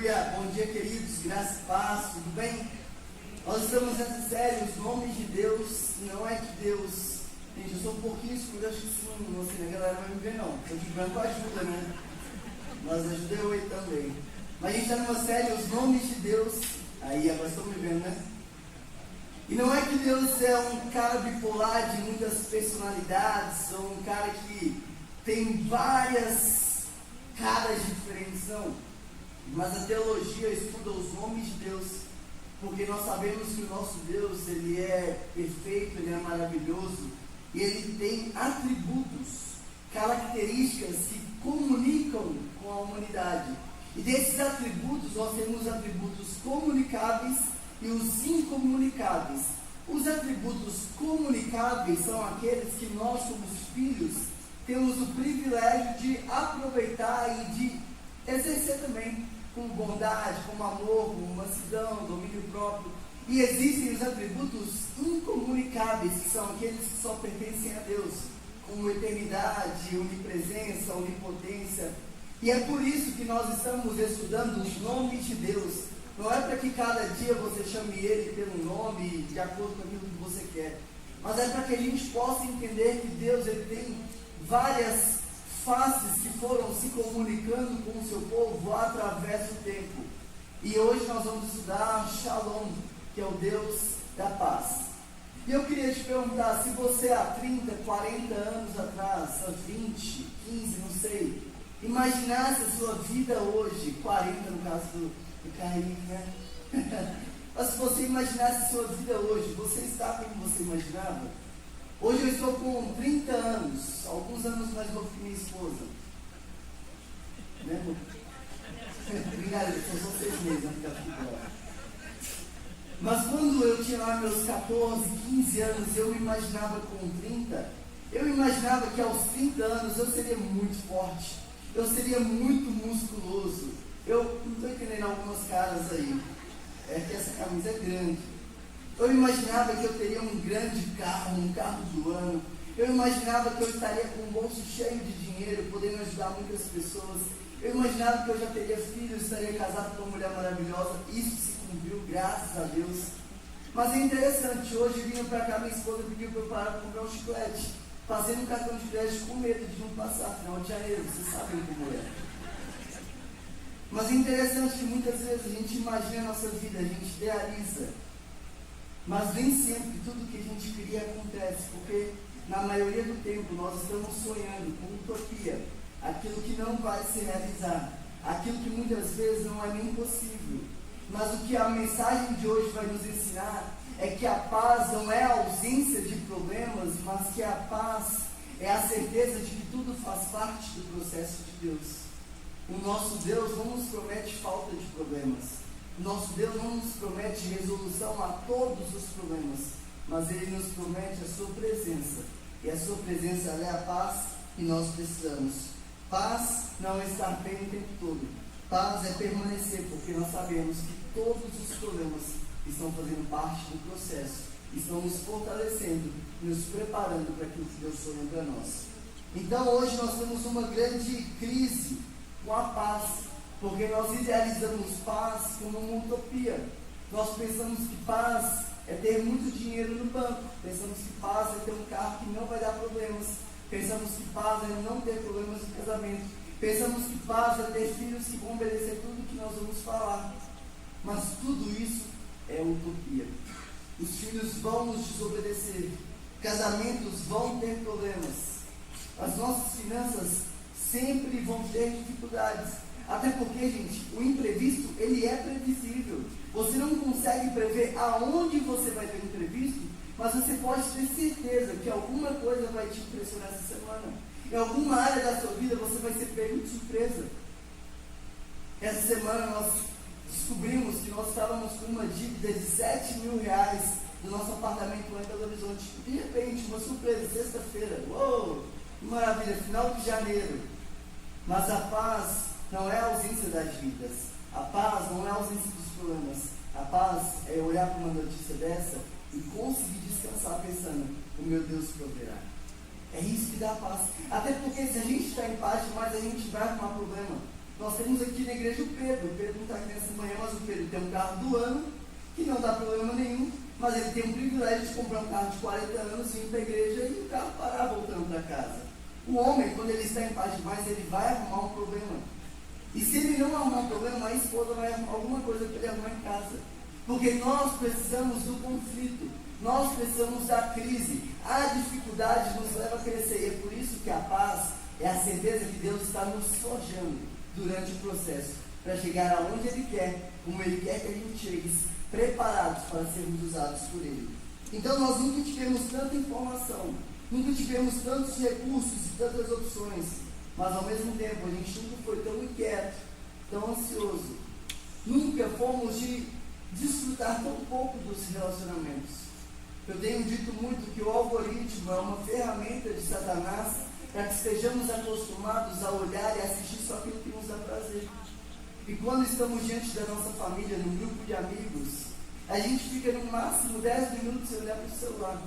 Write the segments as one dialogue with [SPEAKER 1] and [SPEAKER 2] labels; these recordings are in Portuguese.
[SPEAKER 1] Aleluia, bom dia queridos, graça e paz, tudo bem? Nós estamos nessa série, os nomes de Deus. Não é que Deus, gente, eu sou um pouquinho escuro, acho que sim, não sei, a galera vai me ver não, estou de branco ajuda, né? Mas ajuda eu aí também. Mas a gente está numa série, os nomes de Deus, aí agora estão me vendo, né? E não é que Deus é um cara bipolar de muitas personalidades, ou um cara que tem várias caras diferentes, não. Mas a teologia estuda os nomes de Deus, porque nós sabemos que o nosso Deus, ele é perfeito, ele é maravilhoso, e ele tem atributos, características que comunicam com a humanidade. E desses atributos, nós temos os atributos comunicáveis e os incomunicáveis. Os atributos comunicáveis são aqueles que nós, como filhos, temos o privilégio de aproveitar e de exercer também, com bondade, com amor, com mansidão, domínio próprio. E existem os atributos incomunicáveis, que são aqueles que só pertencem a Deus, como eternidade, onipresença, onipotência. E é por isso que nós estamos estudando os nomes de Deus. Não é para que cada dia você chame ele pelo nome, de acordo com aquilo que você quer, mas é para que a gente possa entender que Deus, ele tem várias faces que foram se comunicando com o seu povo através do tempo. E hoje nós vamos estudar Shalom, que é o Deus da paz. E eu queria te perguntar, se você há 30, 40 anos atrás, há 20, 15, não sei, imaginasse a sua vida hoje, 40 no caso do Carlinhos, né? Mas se você imaginasse a sua vida hoje, você está como você imaginava? Hoje eu estou com 30 anos, alguns anos mais novo que minha esposa. Né, amor? Obrigado, são só 6 meses, né? Mas quando eu tinha lá meus 14, 15 anos, eu me imaginava com 30, eu imaginava que aos 30 anos eu seria muito forte, eu seria muito musculoso. Eu não estou entendendo algumas caras aí, é que essa camisa é grande. Eu imaginava que eu teria um grande carro, um carro do ano. Eu imaginava que eu estaria com um bolso cheio de dinheiro, podendo ajudar muitas pessoas. Eu imaginava que eu já teria filhos, estaria casado com uma mulher maravilhosa. Isso se cumpriu, graças a Deus. Mas é interessante, hoje vindo para cá, minha esposa pediu para eu parar para comprar um chiclete, fazendo um cartão de crédito com medo de não passar final de janeiro, vocês sabem como é. Mas é interessante que muitas vezes a gente imagina a nossa vida, a gente idealiza, mas nem sempre tudo que a gente queria acontece, porque na maioria do tempo nós estamos sonhando com utopia, aquilo que não vai se realizar, aquilo que muitas vezes não é nem possível. Mas o que a mensagem de hoje vai nos ensinar é que a paz não é a ausência de problemas, mas que a paz é a certeza de que tudo faz parte do processo de Deus. O nosso Deus não nos promete falta de problemas. O nosso Deus não nos promete resolução a todos os problemas, mas Ele nos promete a sua presença. E a sua presença é a paz que nós precisamos. Paz não é estar bem o tempo todo. Paz é permanecer, porque nós sabemos que todos os problemas estão fazendo parte do processo, estão nos fortalecendo, nos preparando para aquilo que Deus sonha para nós. Então hoje nós temos uma grande crise com a paz, porque nós idealizamos paz como uma utopia. Nós pensamos que paz é ter muito dinheiro no banco, pensamos que paz é ter um carro que não vai dar problemas, pensamos que paz é não ter problemas no casamento, pensamos que paz é ter filhos que vão obedecer tudo que nós vamos falar. Mas tudo isso é utopia. Os filhos vão nos desobedecer, casamentos vão ter problemas, as nossas finanças sempre vão ter dificuldades. Até porque, gente, o imprevisto, ele é previsível. Você não consegue prever aonde você vai ter imprevisto, mas você pode ter certeza que alguma coisa vai te impressionar essa semana. Em alguma área da sua vida você vai ser pego de surpresa. Essa semana nós descobrimos que nós estávamos com uma dívida de R$7 mil do nosso apartamento lá em Belo Horizonte. De repente, uma surpresa, sexta-feira. Uou! Que maravilha, final de janeiro. Mas a paz não é a ausência das dívidas. A paz não é a ausência dos problemas. A paz é olhar para uma notícia dessa e conseguir descansar pensando, o meu Deus proverá. É isso que dá paz. Até porque se a gente está em paz, mas a gente vai arrumar problema. Nós temos aqui na igreja o Pedro. O Pedro não está aqui nessa manhã, mas o Pedro tem um carro do ano, que não dá problema nenhum, mas ele tem o privilégio de comprar um carro de 40 anos, ir para a igreja e o carro parar voltando para casa. O homem, quando ele está em paz demais, ele vai arrumar um problema. E se ele não arrumar um problema, a esposa vai arrumar alguma coisa para ele arrumar em casa. Porque nós precisamos do conflito, nós precisamos da crise. A dificuldade nos leva a crescer. E é por isso que a paz é a certeza que Deus está nos forjando durante o processo, para chegar aonde Ele quer, como Ele quer que a gente chegue, preparados para sermos usados por Ele. Então nós nunca tivemos tanta informação, nunca tivemos tantos recursos e tantas opções, mas ao mesmo tempo a gente nunca foi tão inquieto, tão ansioso. Nunca fomos de desfrutar tão pouco dos relacionamentos. Eu tenho dito muito que o algoritmo é uma ferramenta de Satanás para que estejamos acostumados a olhar e assistir só aquilo que nos dá prazer. E quando estamos diante da nossa família, num grupo de amigos, a gente fica no máximo 10 minutos sem olhar para o celular.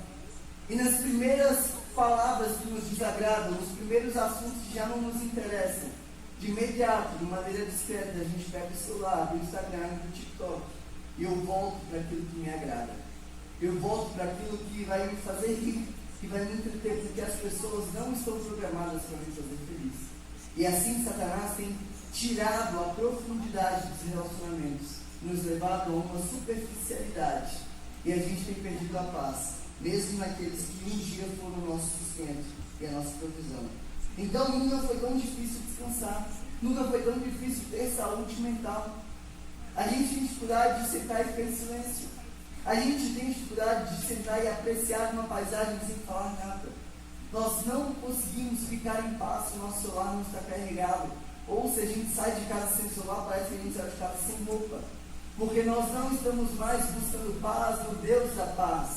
[SPEAKER 1] E nas primeiras palavras que nos desagradam, nos primeiros assuntos que já não nos interessam, de imediato, de maneira discreta, a gente pega o celular, do Instagram, do TikTok, e eu volto para aquilo que me agrada. Eu volto para aquilo que vai me fazer rir, que vai me entreter, porque as pessoas não estão programadas para me fazer feliz. E assim Satanás tem tirado a profundidade dos relacionamentos, nos levado a uma superficialidade, e a gente tem perdido a paz, mesmo naqueles que um dia foram o nosso sustento e a nossa provisão. Então nunca foi tão difícil descansar, nunca foi tão difícil ter saúde mental. A gente tem dificuldade de sentar e ficar em silêncio. A gente tem dificuldade de sentar e apreciar uma paisagem sem falar nada. Nós não conseguimos ficar em paz se o nosso celular não está carregado. Ou se a gente sai de casa sem celular, parece que a gente sai de casa sem roupa. Porque nós não estamos mais buscando paz no Deus da paz.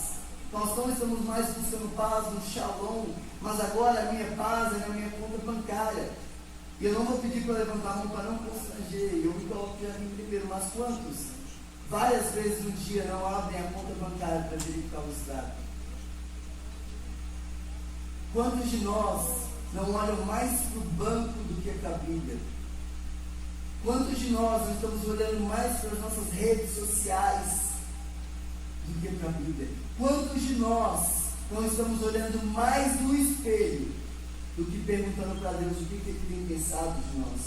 [SPEAKER 1] Nós não estamos mais buscando paz no Shalom. Mas agora a minha paz é na minha conta bancária. E eu não vou pedir para levantar a mão para não constranger. Eu me coloco já em primeiro. Mas quantos várias vezes no dia não abrem a conta bancária para verificar o extrato? Quantos de nós não olham mais para o banco do que para a Bíblia? Quantos de nós não estamos olhando mais para as nossas redes sociais do que para a Bíblia? Quantos de nós não estamos olhando mais no espelho do que perguntando para Deus o que Ele tem pensado de nós?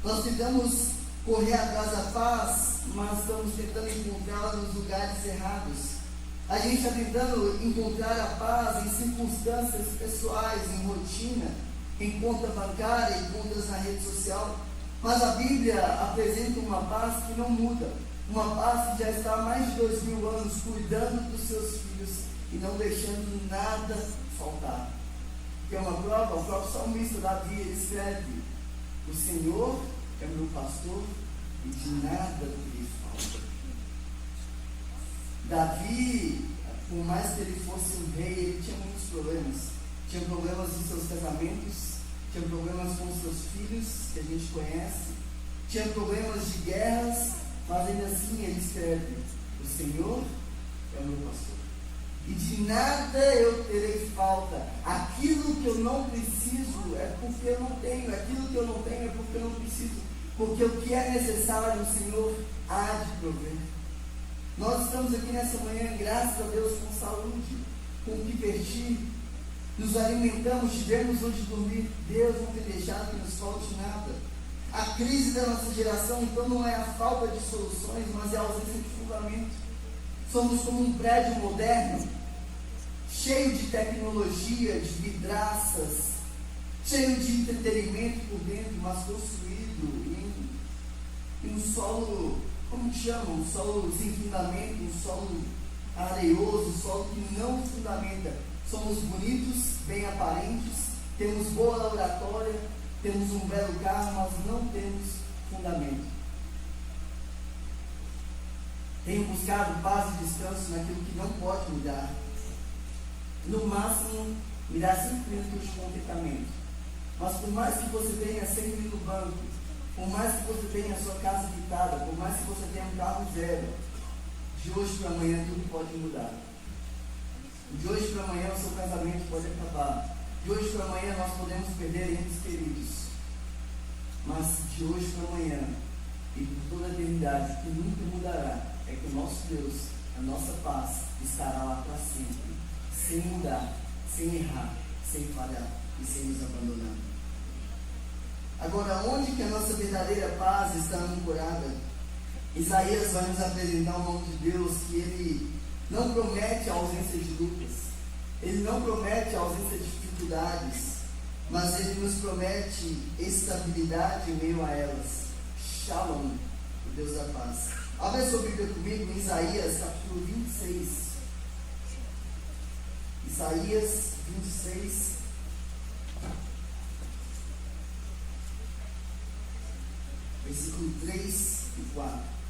[SPEAKER 1] Nós tentamos correr atrás da paz, mas estamos tentando encontrá-la nos lugares errados. A gente está tentando encontrar a paz em circunstâncias pessoais, em rotina, em conta bancária, em contas na rede social. Mas a Bíblia apresenta uma paz que não muda. Uma paz que já está há mais de 2000 anos cuidando dos seus filhos e não deixando nada faltar. Que é uma prova, o próprio salmista Davi, ele escreve: o Senhor é meu pastor e de nada lhe falta. Davi, por mais que ele fosse um rei, ele tinha muitos problemas. Tinha problemas nos seus casamentos, tinha problemas com os seus filhos, que a gente conhece, tinha problemas de guerras, mas ainda assim ele escreve: o Senhor é o meu pastor, e de nada eu terei falta. Aquilo que eu não preciso é porque eu não tenho, aquilo que eu não tenho é porque eu não preciso, porque o que é necessário o Senhor há de prover. Nós estamos aqui nessa manhã, graças a Deus, com saúde, com o que vestir, nos alimentamos, tivemos onde dormir. Deus não tem deixado que nos falte nada. A crise da nossa geração, então, não é a falta de soluções, mas é a ausência de fundamento. Somos como um prédio moderno, cheio de tecnologia, de vidraças, cheio de entretenimento por dentro, mas construído em um solo, como que chama? Um solo sem fundamento, um solo areioso, um solo que não fundamenta. Somos bonitos, bem aparentes, temos boa oratória, temos um belo carro, mas não temos fundamento. Tenho buscado paz e descanso naquilo que não pode mudar. No máximo, me dá 5 minutos de contentamento. Mas por mais que você tenha 100 mil no banco, por mais que você tenha a sua casa quitada, por mais que você tenha um carro zero, de hoje para amanhã tudo pode mudar. De hoje para amanhã o seu casamento pode acabar. De hoje para amanhã nós podemos perder entes queridos. Mas de hoje para amanhã e por toda a eternidade, que nunca mudará, é que o nosso Deus, a nossa paz, estará lá para sempre, sem mudar, sem errar, sem falhar e sem nos abandonar. Agora, onde que a nossa verdadeira paz está ancorada? Isaías vai nos apresentar o nome de Deus, que Ele não promete a ausência de lutas, Ele não promete a ausência de dificuldades, mas Ele nos promete estabilidade em meio a elas. Shalom, o Deus da paz. Abra sua Bíblia comigo em Isaías capítulo 26. Isaías 26. Versículo 3 e 4.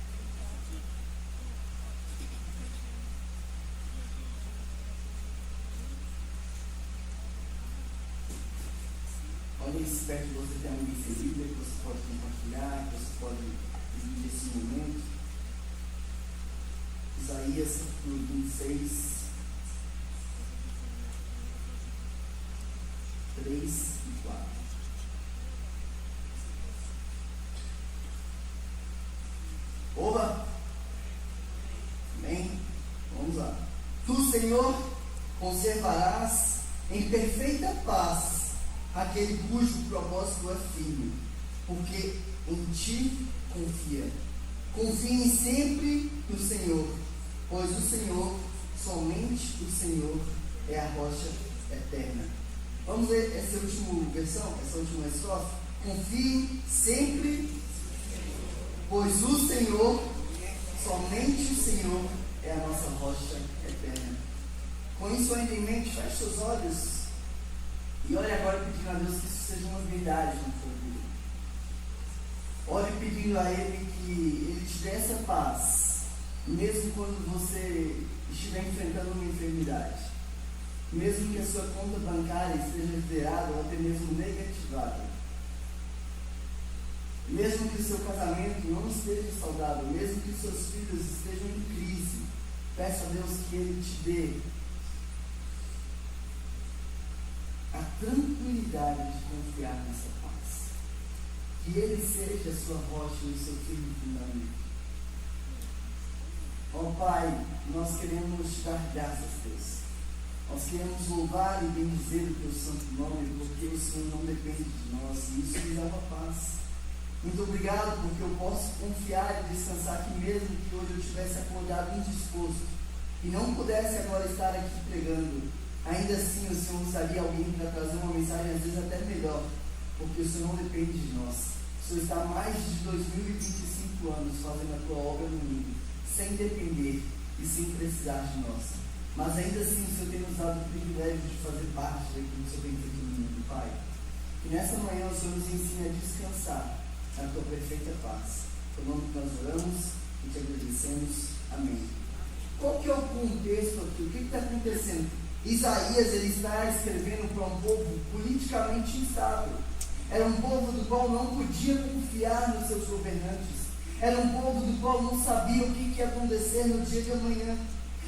[SPEAKER 1] Olha se perto de você tem alguém sem Bíblia, que você pode compartilhar, que você pode dividir esse momento. Isaías capítulo 26, 3 e 4. Oba! Amém? Vamos lá. Tu, Senhor, conservarás em perfeita paz aquele cujo propósito é firme, porque em ti confia. Confiem sempre no Senhor, pois o Senhor, somente o Senhor, é a rocha eterna. Vamos ler essa última versão, essa última estrofe? Confiem sempre, pois o Senhor, somente o Senhor, é a nossa rocha eterna. Com isso ainda em mente, feche seus olhos e ore agora pedindo a Deus que isso seja uma verdade na sua vida. Ore pedindo a Ele que Ele te dê essa paz, mesmo quando você estiver enfrentando uma enfermidade, mesmo que a sua conta bancária esteja zerada ou até mesmo negativada, mesmo que o seu casamento não esteja saudável, mesmo que seus filhos estejam em crise, peça a Deus que Ele te dê a tranquilidade de confiar nessa paz. Que Ele seja a sua rocha e o seu firme fundamento. Ó Pai, nós queremos te dar graças, Deus. Nós queremos louvar e bendizer o Teu santo nome, porque o Senhor não depende de nós, e isso nos dá uma paz. Muito obrigado, porque eu posso confiar e descansar que mesmo que hoje eu estivesse acordado indisposto e não pudesse agora estar aqui pregando, ainda assim o Senhor usaria alguém para trazer uma mensagem às vezes até melhor, porque o Senhor não depende de nós. O Senhor está há mais de 2025 anos fazendo a Tua obra no mundo, sem depender e sem precisar de nós. Mas ainda assim o Senhor tem nos dado o privilégio de fazer parte daquilo que o Senhor tem feito no mundo, Pai. Que nessa manhã o Senhor nos ensine a descansar na Tua perfeita paz. Por nome que nós oramos e te agradecemos. Amém. Qual que é o contexto aqui? O que está acontecendo? Isaías ele está escrevendo para um povo politicamente instável. Era um povo do qual não podia confiar nos seus governantes. Era um povo do qual não sabia o que ia acontecer no dia de amanhã.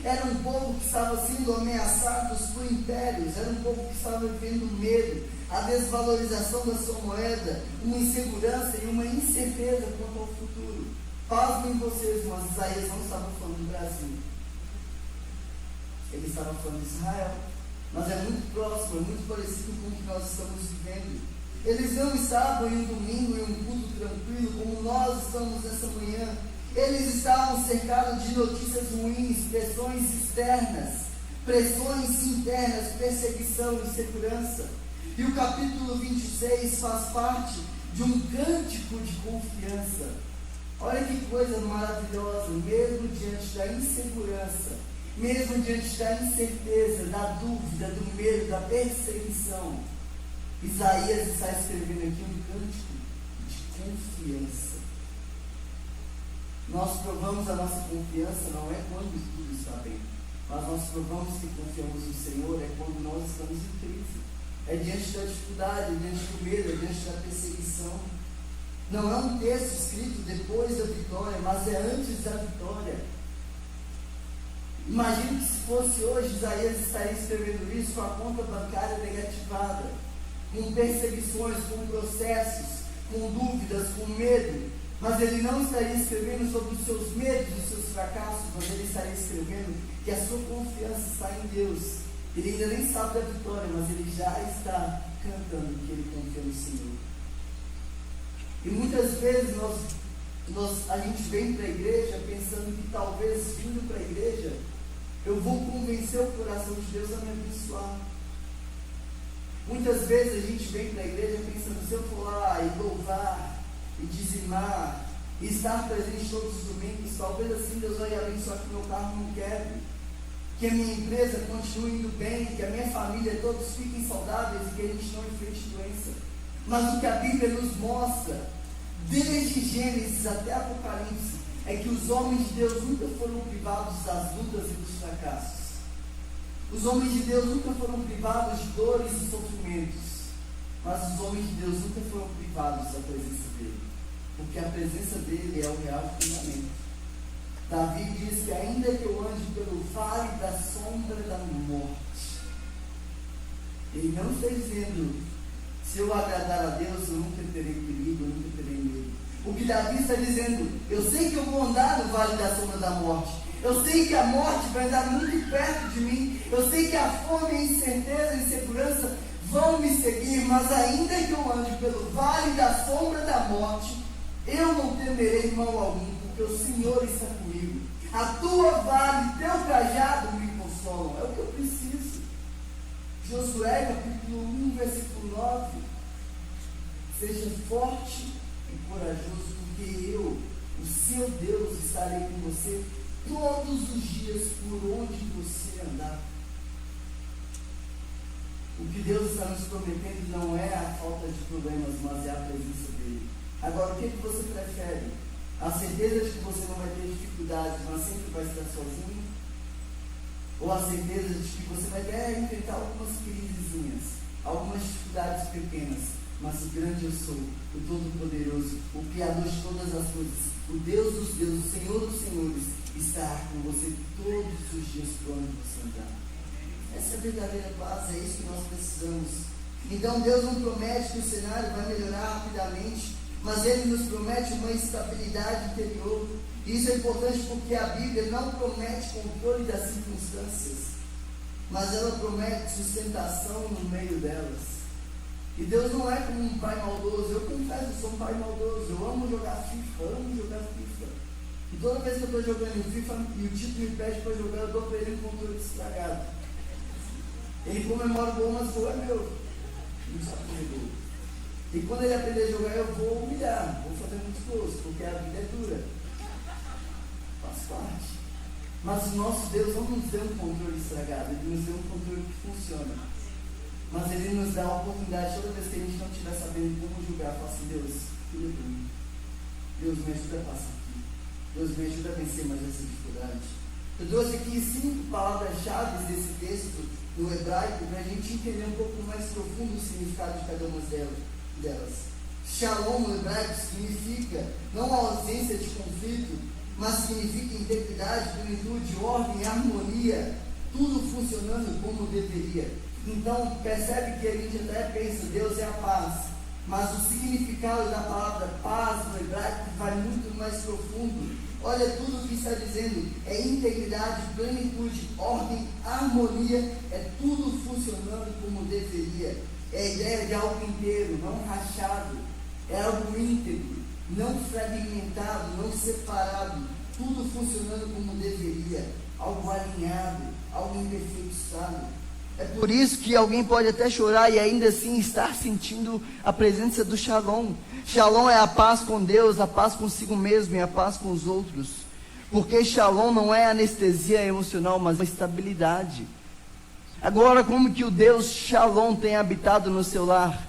[SPEAKER 1] Era um povo que estava sendo ameaçado por impérios. Era um povo que estava vivendo medo, a desvalorização da sua moeda, uma insegurança e uma incerteza quanto ao futuro. Pasmem vocês, mas Isaías não estava falando do Brasil. Ele estava falando de Israel, mas é muito próximo, é muito parecido com o que nós estamos vivendo. Eles não estavam em um domingo, em um culto tranquilo, como nós estamos nessa manhã. Eles estavam cercados de notícias ruins, pressões externas, pressões internas, perseguição e insegurança. E o capítulo 26 faz parte de um cântico de confiança. Olha que coisa maravilhosa, mesmo diante da insegurança, mesmo diante da incerteza, da dúvida, do medo, da perseguição, Isaías está escrevendo aqui um cântico de confiança. Nós provamos a nossa confiança não é quando tudo está bem, mas nós provamos que confiamos no Senhor é quando nós estamos em crise. É diante da dificuldade, é diante do medo, é diante da perseguição. Não é um texto escrito depois da vitória, mas é antes da vitória. Imagine que se fosse hoje, Isaías estaria escrevendo isso com a conta bancária negativada, com perseguições, com processos, com dúvidas, com medo, mas ele não estaria escrevendo sobre os seus medos, os seus fracassos, mas ele estaria escrevendo que a sua confiança está em Deus. Ele ainda nem sabe da vitória, mas ele já está cantando que ele confia no Senhor. E muitas vezes a gente vem para a igreja pensando que talvez vindo para a igreja eu vou convencer o coração de Deus a me abençoar. Muitas vezes a gente vem para a igreja pensando, se eu for lá e louvar, e dizimar, e estar presente todos os domingos, talvez assim Deus vai abençoar que meu carro não quebre, que a minha empresa continue indo bem, que a minha família, todos fiquem saudáveis e que a gente não enfrente doença. Mas o que a Bíblia nos mostra, desde Gênesis até Apocalipse, é que os homens de Deus nunca foram privados das lutas e dos fracassos. Os homens de Deus nunca foram privados de dores e sofrimentos, mas os homens de Deus nunca foram privados da presença dele, porque a presença dele é o real fundamento. Davi diz que ainda que eu ande pelo vale da sombra da morte, ele não está dizendo, se eu agradar a Deus eu nunca terei perigo, eu nunca terei medo. O que Davi está dizendo, eu sei que eu vou andar no vale da sombra da morte, eu sei que a morte vai andar muito perto de mim, eu sei que a fome, a incerteza e a insegurança vão me seguir, mas ainda que eu ande pelo vale da sombra da morte, eu não temerei mal algum, porque o Senhor está comigo. A tua vara e teu cajado me consolam. É o que eu preciso. Josué capítulo 1, versículo 9. Seja forte e corajoso, porque eu, o seu Deus, estarei com você todos os dias por onde você andar. O que Deus está nos prometendo não é a falta de problemas, mas é a presença dele. Agora, o que você prefere? A certeza de que você não vai ter dificuldades, mas sempre vai estar sozinho? Ou a certeza de que você vai até enfrentar algumas crisezinhas, algumas dificuldades pequenas, mas o grande eu sou, o Todo-Poderoso, o Criador de todas as coisas, o Deus dos deuses, o Senhor dos senhores, está com você todos os dias por onde você andar. Essa é a verdadeira paz, é isso que nós precisamos. Então Deus não promete que o cenário vai melhorar rapidamente, mas Ele nos promete uma estabilidade interior. E isso é importante porque a Bíblia não promete controle das circunstâncias, mas ela promete sustentação no meio delas. E Deus não é como um pai maldoso. Eu confesso, eu sou um pai maldoso. Eu amo jogar FIFA, E toda vez que eu estou jogando FIFA e o Tito me pede para jogar, eu dou para ele um controle estragado. Ele comemora o gol, mas o gol é meu. Não sabe fazer gol. E quando ele aprender a jogar, eu vou humilhar. Vou fazer muitos gols, porque a vida é dura. Faz parte. Mas o nosso Deus não nos deu um controle estragado. Ele nos deu um controle que funciona. Mas Ele nos dá a oportunidade, toda vez que a gente não estiver sabendo como julgar, falar assim, Deus, cuida de mim. Deus, me ajuda a passar aqui. Deus, me ajuda a vencer mais essa dificuldade. Eu trouxe aqui 5 palavras-chave desse texto do hebraico para a gente entender um pouco mais profundo o significado de cada uma delas. Shalom no hebraico significa não a ausência de conflito, mas significa integridade, plenitude, ordem, harmonia, tudo funcionando como deveria. Então percebe que a gente até pensa, Deus é a paz, mas o significado da palavra paz no hebraico vai muito mais profundo. Olha tudo o que está dizendo, é integridade, plenitude, ordem, harmonia, é tudo funcionando como deveria. É a ideia de algo inteiro, não rachado, é algo íntegro, não fragmentado, não separado, tudo funcionando como deveria, algo alinhado, algo em perfeito estado. É por isso que alguém pode até chorar e ainda assim estar sentindo a presença do Shalom. Shalom é a paz com Deus, a paz consigo mesmo e a paz com os outros. Porque Shalom não é anestesia emocional, mas uma estabilidade. Agora, como que o Deus Shalom tem habitado no seu lar?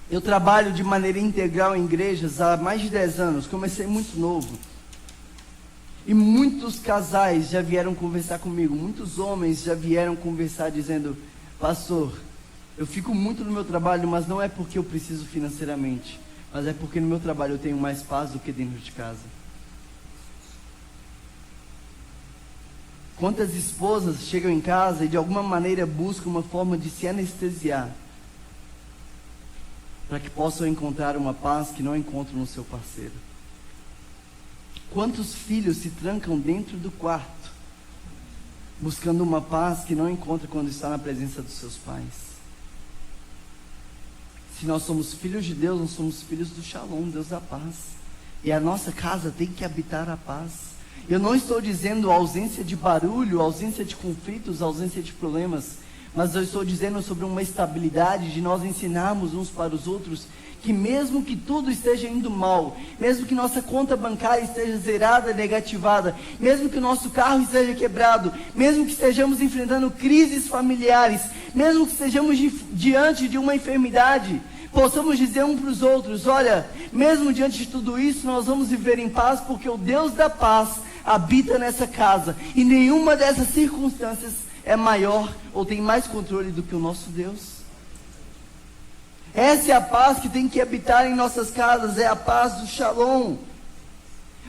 [SPEAKER 1] Eu trabalho de maneira integral em igrejas há mais de 10 anos, comecei muito novo. E muitos casais já vieram conversar comigo, muitos homens já vieram conversar dizendo, pastor, eu fico muito no meu trabalho, mas não é porque eu preciso financeiramente, mas é porque no meu trabalho eu tenho mais paz do que dentro de casa. Quantas esposas chegam em casa e de alguma maneira buscam uma forma de se anestesiar para que possam encontrar uma paz que não encontram no seu parceiro? Quantos filhos se trancam dentro do quarto buscando uma paz que não encontra quando está na presença dos seus pais? Se nós somos filhos de Deus, nós somos filhos do Shalom, Deus da paz. E a nossa casa tem que habitar a paz. Eu não estou dizendo ausência de barulho, ausência de conflitos, ausência de problemas, mas eu estou dizendo sobre uma estabilidade de nós ensinarmos uns para os outros que mesmo que tudo esteja indo mal, mesmo que nossa conta bancária esteja zerada, negativada, mesmo que o nosso carro esteja quebrado, mesmo que estejamos enfrentando crises familiares, mesmo que estejamos diante de uma enfermidade, possamos dizer uns para os outros: olha, mesmo diante de tudo isso, nós vamos viver em paz, porque o Deus da paz habita nessa casa, e nenhuma dessas circunstâncias é maior ou tem mais controle do que o nosso Deus. Essa é a paz que tem que habitar em nossas casas, é a paz do Shalom.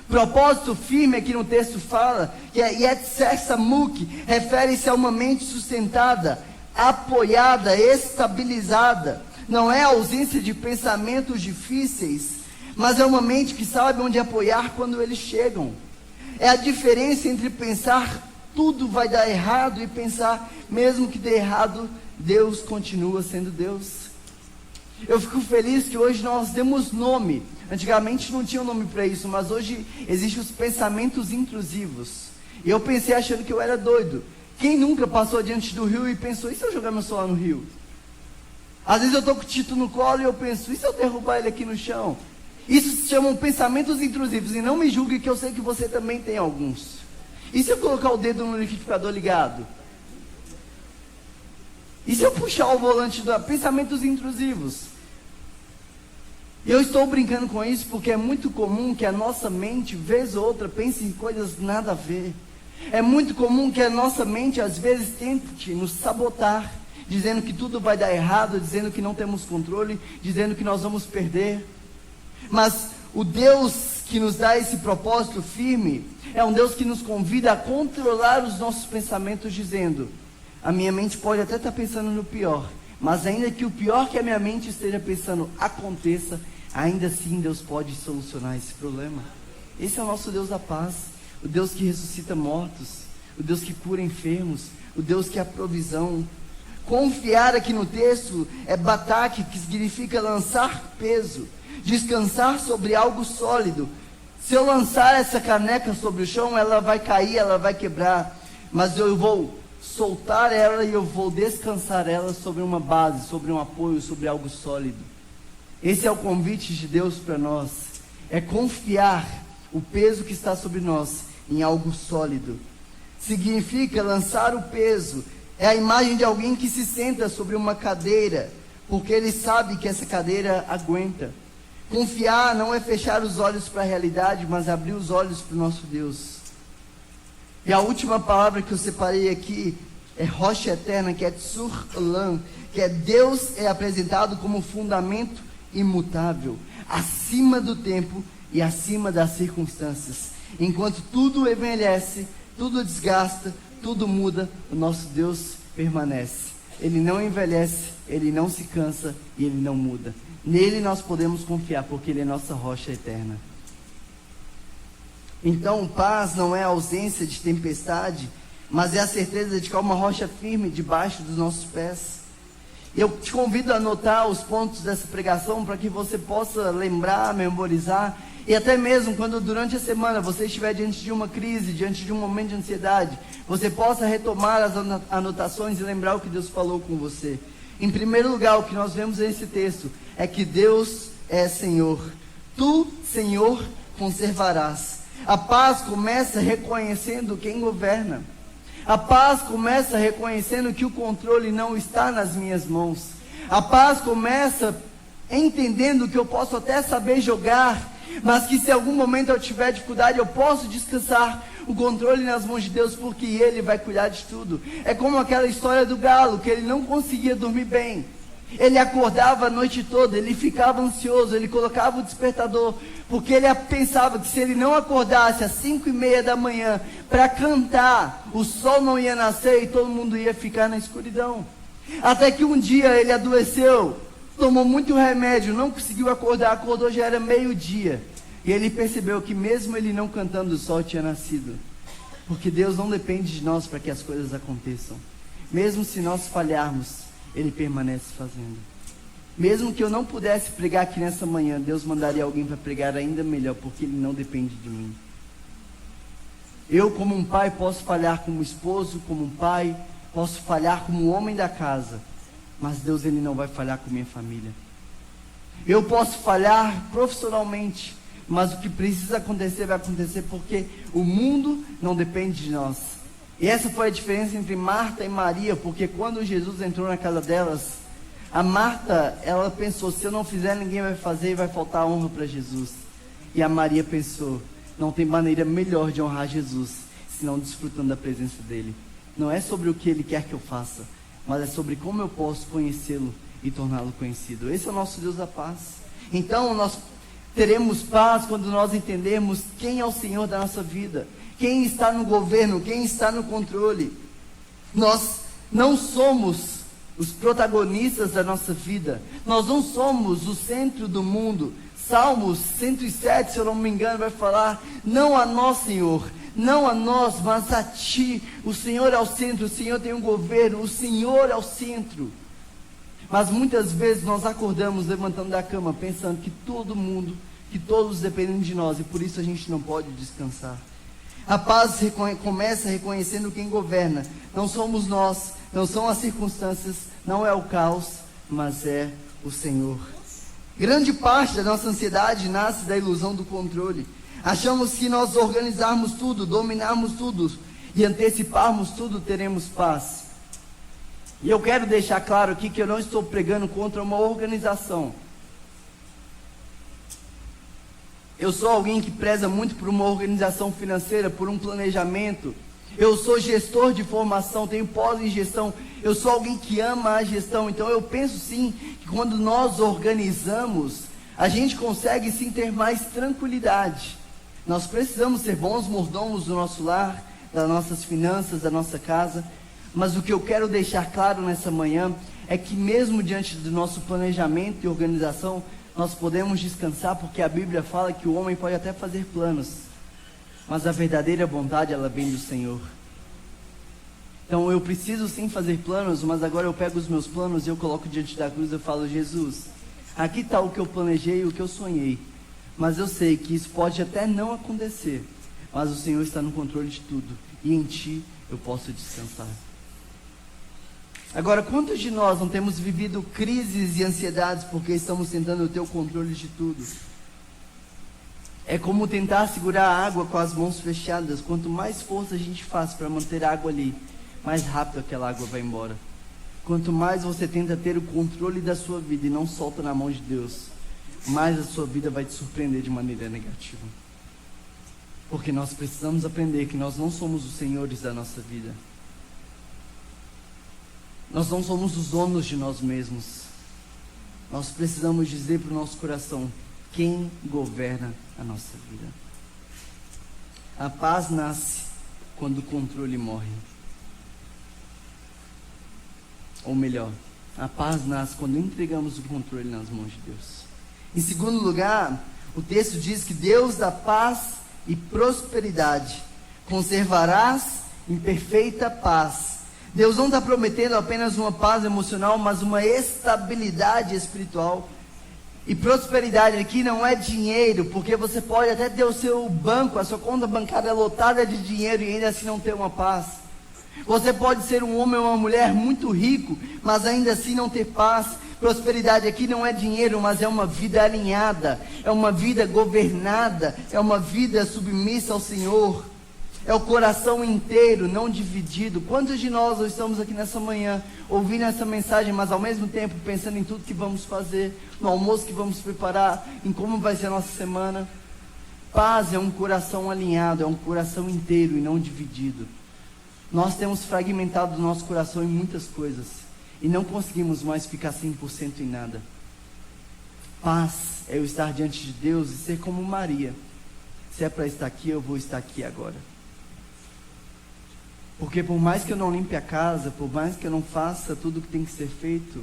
[SPEAKER 1] Propósito firme aqui no texto fala que é Yetzer Samuk, refere-se a uma mente sustentada, apoiada, estabilizada. Não é a ausência de pensamentos difíceis, mas é uma mente que sabe onde apoiar quando eles chegam. É a diferença entre pensar tudo vai dar errado e pensar, mesmo que dê errado, Deus continua sendo Deus. Eu fico feliz que hoje nós demos nome. Antigamente não tinha um nome para isso, mas hoje existem os pensamentos intrusivos. E eu pensei achando que eu era doido. Quem nunca passou diante do rio e pensou: e se eu jogar meu celular no rio? Às vezes eu estou com o Tito no colo e eu penso: e se eu derrubar ele aqui no chão? Isso se chamam pensamentos intrusivos. E não me julgue, que eu sei que você também tem alguns. E se eu colocar o dedo no liquidificador ligado? E se eu puxar o volante do... Pensamentos intrusivos. E eu estou brincando com isso porque é muito comum que a nossa mente, vez ou outra, pense em coisas nada a ver. É muito comum que a nossa mente, às vezes, tente nos sabotar, dizendo que tudo vai dar errado, dizendo que não temos controle, dizendo que nós vamos perder. Mas o Deus que nos dá esse propósito firme é um Deus que nos convida a controlar os nossos pensamentos, dizendo: a minha mente pode até estar pensando no pior, mas ainda que o pior que a minha mente esteja pensando aconteça, ainda assim Deus pode solucionar esse problema. Esse é o nosso Deus da paz, o Deus que ressuscita mortos, o Deus que cura enfermos, o Deus que é a provisão. Confiar aqui no texto é batak, que significa lançar peso, descansar sobre algo sólido. Se eu lançar essa caneca sobre o chão, ela vai cair, ela vai quebrar, mas eu vou soltar ela e eu vou descansar ela sobre uma base, sobre um apoio, sobre algo sólido. Esse é o convite de Deus para nós, é confiar o peso que está sobre nós em algo sólido. Significa lançar o peso, é a imagem de alguém que se senta sobre uma cadeira, porque ele sabe que essa cadeira aguenta. Confiar não é fechar os olhos para a realidade, mas abrir os olhos para o nosso Deus. E a última palavra que eu separei aqui é rocha eterna, que é Tsur Olam, que é Deus é apresentado como fundamento imutável, acima do tempo e acima das circunstâncias. Enquanto tudo envelhece, tudo desgasta, tudo muda, o nosso Deus permanece. Ele não envelhece, ele não se cansa e ele não muda. Nele nós podemos confiar, porque ele é nossa rocha eterna. Então, paz não é a ausência de tempestade, mas é a certeza de que há uma rocha firme debaixo dos nossos pés. Eu te convido a anotar os pontos dessa pregação para que você possa lembrar, memorizar, e até mesmo quando durante a semana você estiver diante de uma crise, diante de um momento de ansiedade, você possa retomar as anotações e lembrar o que Deus falou com você. Em primeiro lugar, o que nós vemos nesse texto é que Deus é Senhor. Tu, Senhor, conservarás. A paz começa reconhecendo quem governa. A paz começa reconhecendo que o controle não está nas minhas mãos. A paz começa entendendo que eu posso até saber jogar, mas que se em algum momento eu tiver dificuldade, eu posso descansar o controle nas mãos de Deus, porque Ele vai cuidar de tudo. É como aquela história do galo, que ele não conseguia dormir bem. Ele acordava a noite toda, ele ficava ansioso, ele colocava o despertador, porque ele pensava que se ele não acordasse às 5:30 da manhã para cantar, o sol não ia nascer e todo mundo ia ficar na escuridão. Até que um dia ele adoeceu, tomou muito remédio, não conseguiu acordar, acordou, já era meio-dia. E ele percebeu que mesmo ele não cantando, o sol tinha nascido. Porque Deus não depende de nós para que as coisas aconteçam. Mesmo se nós falharmos, Ele permanece fazendo. Mesmo que eu não pudesse pregar aqui nessa manhã, Deus mandaria alguém para pregar ainda melhor, porque Ele não depende de mim. Eu, como um pai, posso falhar como esposo, como um pai, posso falhar como um homem da casa, mas Deus, Ele não vai falhar com minha família. Eu posso falhar profissionalmente, mas o que precisa acontecer vai acontecer, porque o mundo não depende de nós. E essa foi a diferença entre Marta e Maria, porque quando Jesus entrou na casa delas, a Marta, ela pensou, se eu não fizer, ninguém vai fazer e vai faltar honra para Jesus. E a Maria pensou, não tem maneira melhor de honrar Jesus, senão desfrutando da presença dEle. Não é sobre o que Ele quer que eu faça, mas é sobre como eu posso conhecê-lo e torná-lo conhecido. Esse é o nosso Deus da paz. Então, nós teremos paz quando nós entendermos quem é o Senhor da nossa vida, quem está no governo, quem está no controle. Nós não somos os protagonistas da nossa vida, nós não somos o centro do mundo. Salmos 107, se eu não me engano, vai falar, não a nós, Senhor, não a nós, mas a Ti. O Senhor é o centro, o Senhor tem um governo, o Senhor é o centro. Mas muitas vezes nós acordamos levantando da cama, pensando que todo mundo, que todos dependem de nós, e por isso a gente não pode descansar. A paz começa reconhecendo quem governa. Não somos nós, não são as circunstâncias, não é o caos, mas é o Senhor. Grande parte da nossa ansiedade nasce da ilusão do controle. Achamos que nós organizarmos tudo, dominarmos tudo e anteciparmos tudo, teremos paz. E eu quero deixar claro aqui que eu não estou pregando contra uma organização. Eu sou alguém que preza muito por uma organização financeira, por um planejamento. Eu sou gestor de formação, tenho pós em gestão. Eu sou alguém que ama a gestão. Então eu penso sim, que quando nós organizamos, a gente consegue sim ter mais tranquilidade. Nós precisamos ser bons mordomos do nosso lar, das nossas finanças, da nossa casa. Mas o que eu quero deixar claro nessa manhã é que mesmo diante do nosso planejamento e organização, nós podemos descansar, porque a Bíblia fala que o homem pode até fazer planos, mas a verdadeira vontade, ela vem do Senhor. Então eu preciso sim fazer planos, mas agora eu pego os meus planos e eu coloco diante da cruz e eu falo, Jesus, aqui está o que eu planejei, o que eu sonhei, mas eu sei que isso pode até não acontecer, mas o Senhor está no controle de tudo, e em Ti eu posso descansar. Agora, quantos de nós não temos vivido crises e ansiedades porque estamos tentando ter o controle de tudo? É como tentar segurar a água com as mãos fechadas. Quanto mais força a gente faz para manter a água ali, mais rápido aquela água vai embora. Quanto mais você tenta ter o controle da sua vida e não solta na mão de Deus, mais a sua vida vai te surpreender de maneira negativa. Porque nós precisamos aprender que nós não somos os senhores da nossa vida. Nós não somos os donos de nós mesmos. Nós precisamos dizer para o nosso coração quem governa a nossa vida. A paz nasce quando o controle morre. Ou melhor, a paz nasce quando entregamos o controle nas mãos de Deus. Em segundo lugar, o texto diz que Deus dá paz e prosperidade. Conservarás em perfeita paz. Deus não está prometendo apenas uma paz emocional, mas uma estabilidade espiritual. E prosperidade aqui não é dinheiro, porque você pode até ter o seu banco, a sua conta bancária lotada de dinheiro e ainda assim não ter uma paz. Você pode ser um homem ou uma mulher muito rico, mas ainda assim não ter paz. Prosperidade aqui não é dinheiro, mas é uma vida alinhada, é uma vida governada, é uma vida submissa ao Senhor. É o coração inteiro, não dividido. Quantos de nós estamos aqui nessa manhã, ouvindo essa mensagem, mas ao mesmo tempo pensando em tudo que vamos fazer, no almoço que vamos preparar, em como vai ser a nossa semana? Paz é um coração alinhado, é um coração inteiro e não dividido. Nós temos fragmentado o nosso coração em muitas coisas. e não conseguimos mais ficar 100% em nada. Paz é eu estar diante de Deus e ser como Maria. Se é para estar aqui, eu vou estar aqui agora. Porque por mais que eu não limpe a casa, por mais que eu não faça tudo o que tem que ser feito,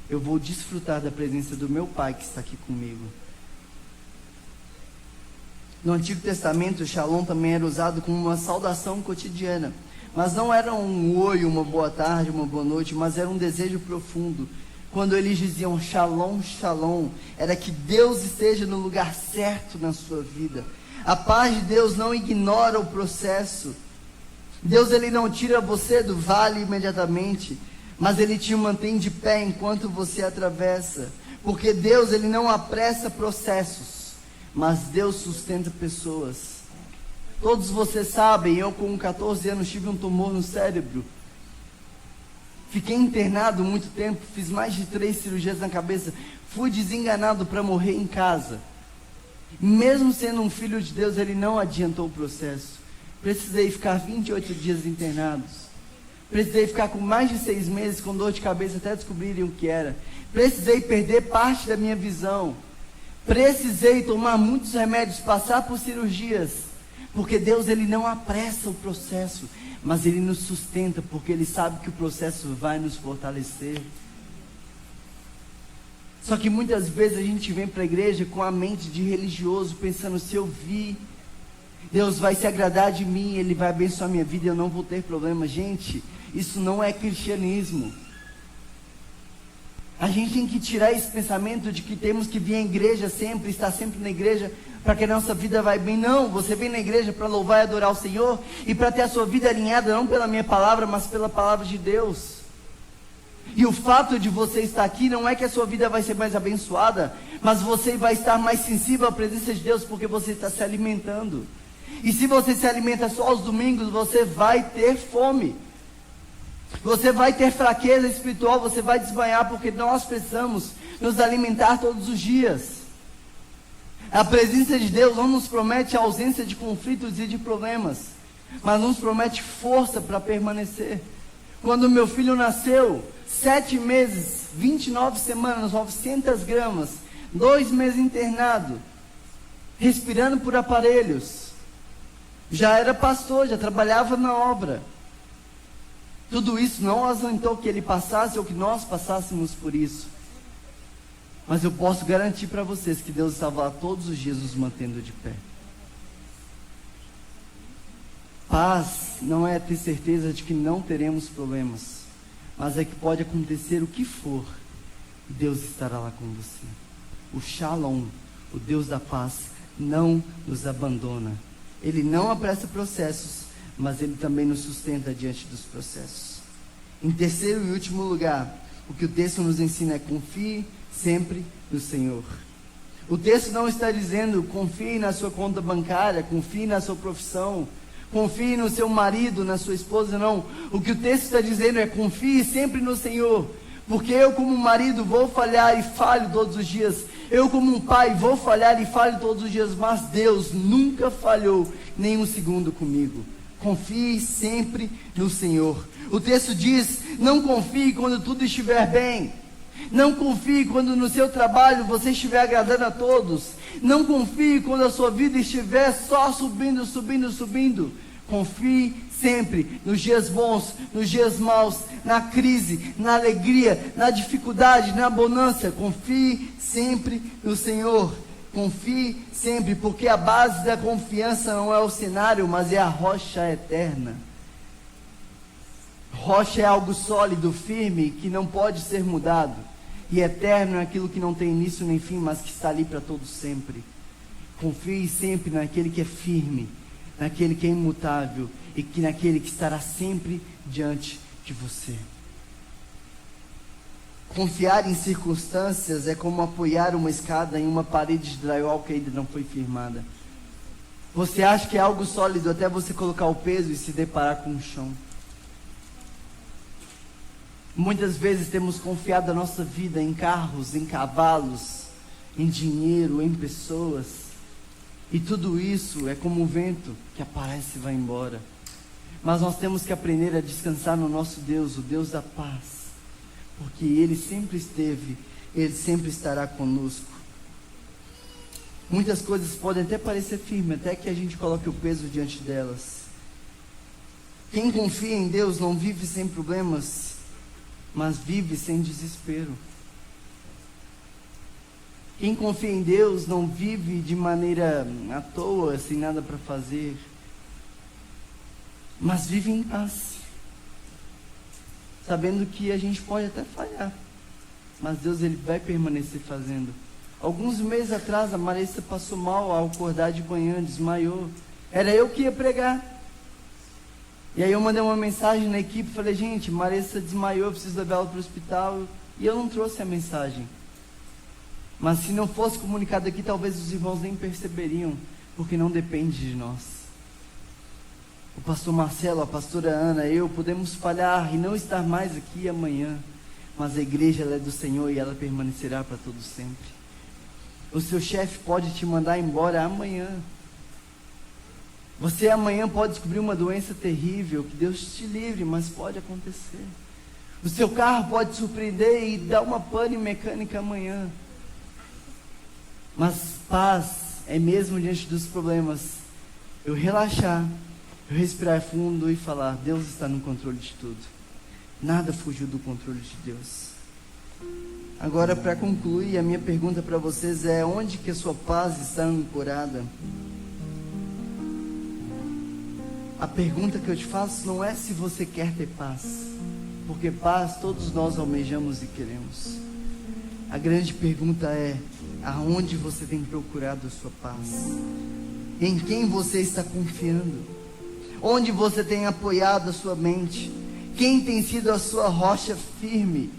[SPEAKER 1] eu vou desfrutar da presença do meu Pai que está aqui comigo. No Antigo Testamento, o Shalom também era usado como uma saudação cotidiana. Mas não era um oi, uma boa tarde, uma boa noite, mas era um desejo profundo. Quando eles diziam Shalom, Shalom, era que Deus esteja no lugar certo na sua vida. A paz de Deus não ignora o processo. Deus, ele não tira você do vale imediatamente, mas ele te mantém de pé enquanto você atravessa. Porque Deus, ele não apressa processos, mas Deus sustenta pessoas. Todos vocês sabem, eu com 14 anos tive um tumor no cérebro. Fiquei internado muito tempo, fiz mais de 3 cirurgias na cabeça. Fui desenganado para morrer em casa. Mesmo sendo um filho de Deus, ele não adiantou o processo. Precisei ficar 28 dias internados. Precisei ficar com mais de 6 meses com dor de cabeça até descobrirem o que era. Precisei perder parte da minha visão. Precisei tomar muitos remédios, passar por cirurgias. Porque Deus, ele não apressa o processo, mas ele nos sustenta, porque ele sabe que o processo vai nos fortalecer. Só que muitas vezes a gente vem para a igreja com a mente de religioso, pensando, se eu vir, Deus vai se agradar de mim, ele vai abençoar minha vida e eu não vou ter problema. Gente, isso não é cristianismo. A gente tem que tirar esse pensamento de que temos que vir à igreja sempre, estar sempre na igreja, para que a nossa vida vai bem. Não, você vem na igreja para louvar e adorar o Senhor, e para ter a sua vida alinhada, não pela minha palavra, mas pela palavra de Deus. E o fato de você estar aqui, não é que a sua vida vai ser mais abençoada, mas você vai estar mais sensível à presença de Deus, porque você está se alimentando. E se você se alimenta só aos domingos, você vai ter fome. Você vai ter fraqueza espiritual, você vai desmaiar, porque nós precisamos nos alimentar todos os dias. A presença de Deus não nos promete a ausência de conflitos e de problemas, mas nos promete força para permanecer. Quando meu filho nasceu, 7 meses, 29 semanas, 900 gramas, 2 meses internado, respirando por aparelhos, já era pastor, já trabalhava na obra. Tudo isso não ausentou que ele passasse ou que nós passássemos por isso. Mas eu posso garantir para vocês que Deus estava lá todos os dias nos mantendo de pé. Paz não é ter certeza de que não teremos problemas, mas é que pode acontecer o que for, Deus estará lá com você. O Shalom, o Deus da paz, não nos abandona. Ele não apressa processos, mas ele também nos sustenta diante dos processos. Em terceiro e último lugar, o que o texto nos ensina é: confie sempre no Senhor. O texto não está dizendo confie na sua conta bancária, confie na sua profissão, confie no seu marido, na sua esposa, não. O que o texto está dizendo é: confie sempre no Senhor, porque eu como marido vou falhar e falho todos os dias, eu como um pai vou falhar e falho todos os dias, mas Deus nunca falhou nem um segundo comigo. Confie sempre no Senhor. O texto diz: não confie quando tudo estiver bem. Não confie quando no seu trabalho você estiver agradando a todos. Não confie quando a sua vida estiver só subindo, subindo, subindo. Confie sempre nos dias bons, nos dias maus, na crise, na alegria, na dificuldade, na bonança. Confie sempre no Senhor. Confie sempre, porque a base da confiança não é o cenário, mas é a rocha eterna. Rocha é algo sólido, firme, que não pode ser mudado. E eterno é aquilo que não tem início nem fim, mas que está ali para todo sempre. Confie sempre naquele que é firme, naquele que é imutável, e que naquele que estará sempre diante de você. Confiar em circunstâncias é como apoiar uma escada em uma parede de drywall que ainda não foi firmada. Você acha que é algo sólido até você colocar o peso e se deparar com o chão. Muitas vezes temos confiado a nossa vida em carros, em cavalos, em dinheiro, em pessoas. E tudo isso é como um vento que aparece e vai embora. Mas nós temos que aprender a descansar no nosso Deus, o Deus da paz. porque Ele sempre esteve, Ele sempre estará conosco. Muitas coisas podem até parecer firmes, até que a gente coloque o peso diante delas. Quem confia em Deus não vive sem problemas, mas vive sem desespero. Quem confia em Deus não vive de maneira à toa, sem nada para fazer, mas vive em paz, sabendo que a gente pode até falhar, mas Deus, Ele vai permanecer fazendo. Alguns meses atrás, a Marissa passou mal ao acordar de manhã, desmaiou. Era eu que ia pregar. E aí eu mandei uma mensagem na equipe, falei, gente, Marissa desmaiou, eu preciso levar ela para o hospital. E eu não trouxe a mensagem. Mas se não fosse comunicado aqui, talvez os irmãos nem perceberiam, porque não depende de nós. O pastor Marcelo, a pastora Ana, eu podemos falhar e não estar mais aqui amanhã, mas a igreja, ela é do Senhor e ela permanecerá para todo sempre. O seu chefe pode te mandar embora amanhã. Você amanhã pode descobrir uma doença terrível, que Deus te livre, mas pode acontecer. O seu carro pode te surpreender e dar uma pane mecânica amanhã. Mas paz é mesmo diante dos problemas, eu relaxar, eu respirar fundo e falar, Deus está no controle de tudo. Nada fugiu do controle de Deus. Agora, para concluir, a minha pergunta para vocês é, onde que a sua paz está ancorada? A pergunta que eu te faço não é se você quer ter paz, porque paz todos nós almejamos e queremos. A grande pergunta é, aonde você tem procurado a sua paz? Em quem você está confiando? Onde você tem apoiado a sua mente? Quem tem sido a sua rocha firme?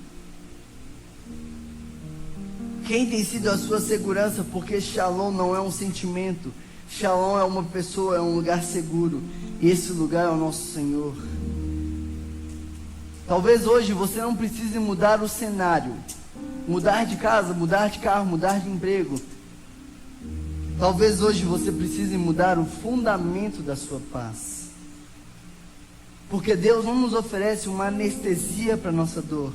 [SPEAKER 1] Quem tem sido a sua segurança? Porque Shalom não é um sentimento, Shalom é uma pessoa, é um lugar seguro, e esse lugar é o nosso Senhor. Talvez hoje você não precise mudar o cenário, mudar de casa, mudar de carro, mudar de emprego. Talvez hoje você precise mudar o fundamento da sua paz, porque Deus não nos oferece uma anestesia para a nossa dor,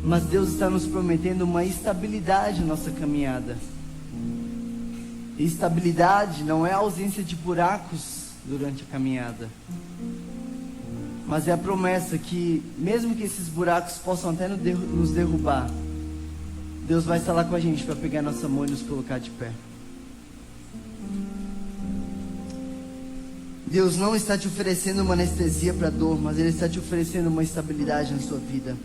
[SPEAKER 1] mas Deus está nos prometendo uma estabilidade na nossa caminhada. E estabilidade não é a ausência de buracos durante a caminhada, mas é a promessa que, mesmo que esses buracos possam até nos derrubar, Deus vai estar lá com a gente para pegar nossa mão e nos colocar de pé. Deus não está te oferecendo uma anestesia para a dor, mas Ele está te oferecendo uma estabilidade na sua vida.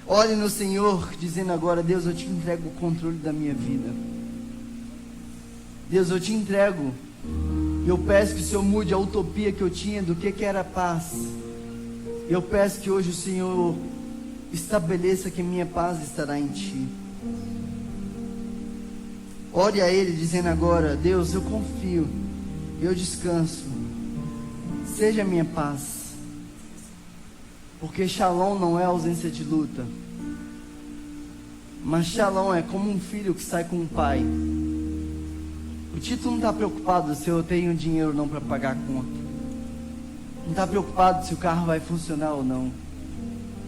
[SPEAKER 1] Olhe no Senhor, dizendo agora, Deus, eu te entrego o controle da minha vida. Deus, eu te entrego. Eu peço que o Senhor mude a utopia que eu tinha do que era paz. Eu peço que hoje o Senhor estabeleça que minha paz estará em Ti. Ore a Ele dizendo agora, Deus, eu confio, eu descanso, seja a minha paz. Porque Shalom não é ausência de luta, mas Shalom é como um filho que sai com um pai. O Tito não está preocupado se eu tenho dinheiro ou não para pagar a conta. Não está preocupado se o carro vai funcionar ou não.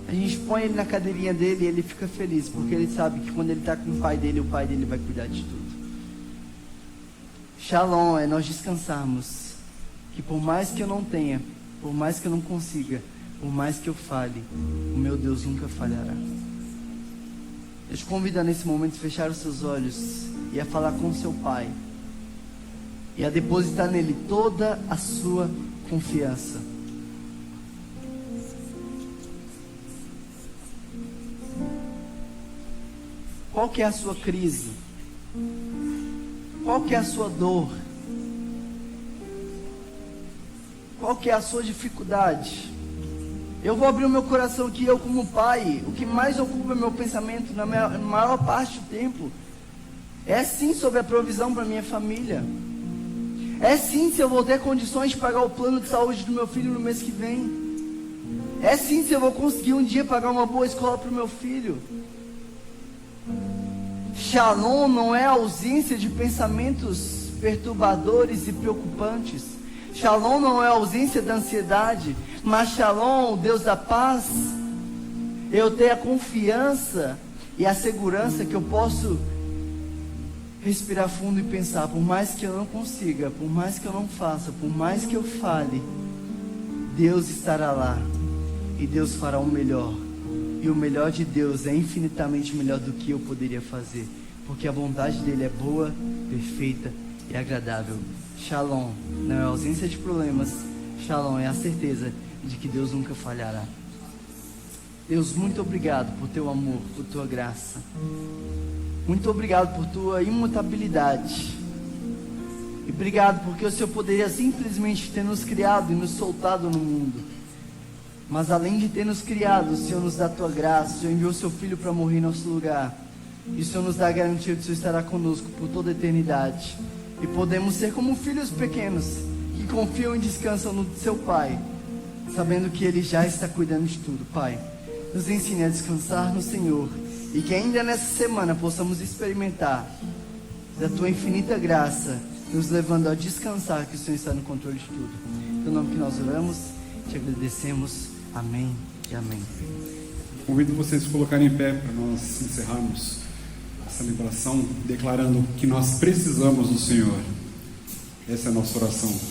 [SPEAKER 1] A gente põe ele na cadeirinha dele e ele fica feliz, porque ele sabe que quando ele está com o pai dele vai cuidar de tudo. Shalom é nós descansarmos, que por mais que eu não tenha, por mais que eu não consiga, por mais que eu fale, o meu Deus nunca falhará. Eu te convido a nesse momento a fechar os seus olhos e a falar com o seu pai, e a depositar nele toda a sua confiança. Qual que é a sua crise? Qual que é a sua dor? Qual que é a sua dificuldade? Eu vou abrir o meu coração aqui, eu como pai, o que mais ocupa meu pensamento na maior parte do tempo é sim sobre a provisão para minha família. É sim se eu vou ter condições de pagar o plano de saúde do meu filho no mês que vem. É sim se eu vou conseguir um dia pagar uma boa escola para o meu filho. Shalom não é a ausência de pensamentos perturbadores e preocupantes. Shalom não é a ausência da ansiedade, mas Shalom, o Deus da paz, Eu ter a confiança e a segurança que eu posso respirar fundo e pensar, por mais que eu não consiga, por mais que eu não faça, por mais que eu fale, Deus estará lá e Deus fará o melhor. E o melhor de Deus é infinitamente melhor do que eu poderia fazer, porque a vontade dele é boa, perfeita e agradável. Shalom não é a ausência de problemas, Shalom é a certeza de que Deus nunca falhará. Deus, muito obrigado por teu amor, por tua graça. Muito obrigado por tua imutabilidade. E obrigado porque o Senhor poderia simplesmente ter nos criado e nos soltado no mundo. Mas além de ter nos criado, o Senhor nos dá a tua graça. O Senhor enviou o seu Filho para morrer em nosso lugar. E o Senhor nos dá a garantia de que o Senhor estará conosco por toda a eternidade. E podemos ser como filhos pequenos, que confiam e descansam no seu Pai, sabendo que Ele já está cuidando de tudo. Pai, nos ensine a descansar no Senhor. E que ainda nessa semana possamos experimentar da tua infinita graça, nos levando a descansar que o Senhor está no controle de tudo. No nome que nós oramos, te agradecemos. Amém e amém.
[SPEAKER 2] Convido vocês a colocarem em pé para nós encerrarmos essa celebração, declarando que nós precisamos do Senhor. Essa é a nossa oração.